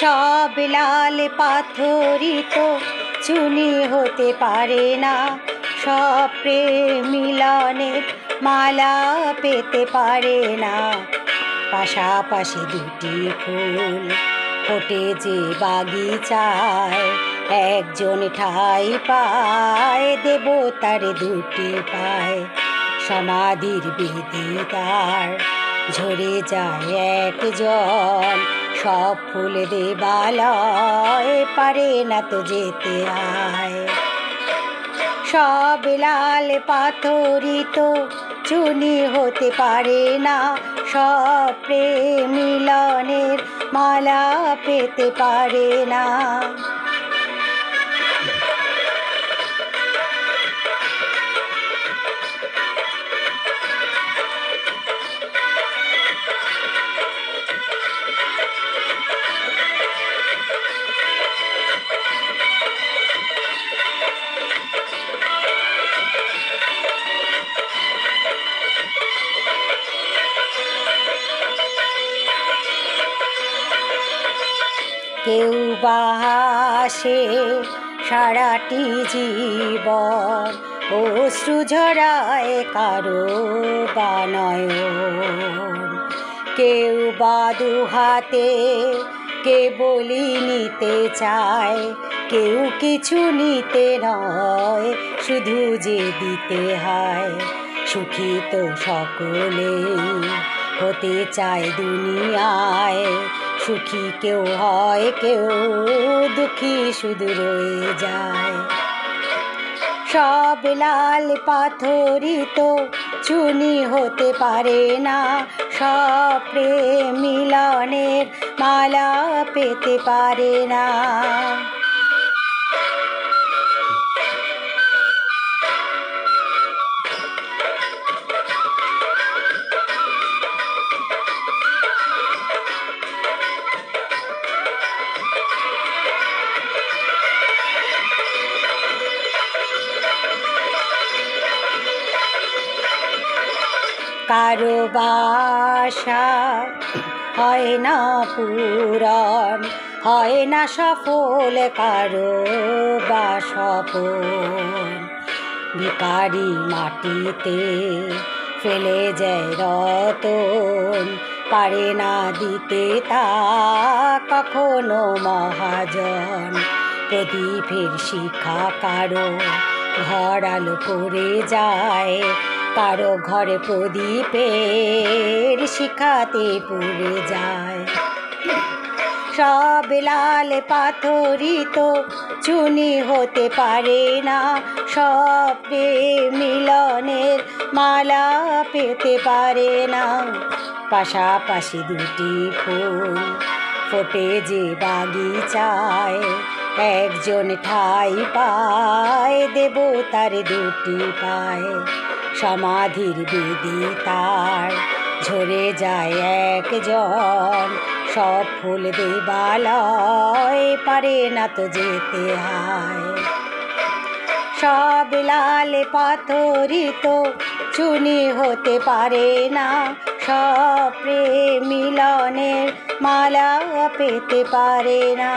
সব লাল পাথরই তো চুনি হতে পারে না, সব প্রেম মিলনের মালা পেতে পারে না। পাশাপাশি দুটি ফুল ফোটে যে বাগিচায়, একজন ঠাই পায় দেবতার দুটি পায়। সমাধির বেদি তার ঝরে যায় একজন, সব ফুল দেবালয় পারে না তো যেতে আয়। সব লাল পাথরই তো চুনি হতে পারে না, সব প্রেম মিলনের মালা পেতে পারে না। কেউ বা হাসে সারাটি জীবন, অশ্রু ঝরায় কারো বা নয়ন। কেউ বা দুহাতে কেবলই নিতে চায়, কেউ কিছু নিতে নয় শুধু যে দিতে হয়। সুখী তো সকলেই হতে চায় দুনিয়ায়, সুখী কেউ হয় কেউ দুঃখী শুধু রয়ে যায়। সব লাল পাথরই তো চুনি হতে পারে না, সব প্রেম মিলনের মালা পেতে পারে না। কারো বাসা হয় না পূরণ, হয় না সফল কারো বা সপন। ভিখারি মাটিতে ফেলে যায় রতন, পারে না দিতে তা কখনো মহাজন। প্রদীপের শিখা কারো ঘর আলো করে যায়, কারো ঘরে প্রদীপের শিখাতে পুড়ে যায়। সব লাল পাথরই তো চুনি হতে পারে না, সব প্রেম মিলনের মালা পেতে পারে না। পাশাপাশি দুটি ফুল ফোটে যে বাগিচায়, একজন ঠাই পায় দেবতার দুটি পায়। সমাধির বেদি তার ঝরে যায় একজন, সব ফুল দেবালয় পারে না তো যেতে হয়। সব লাল পাথরই তো চুনি হতে পারে না, সব প্রেম মিলনের মালা পেতে পারে না।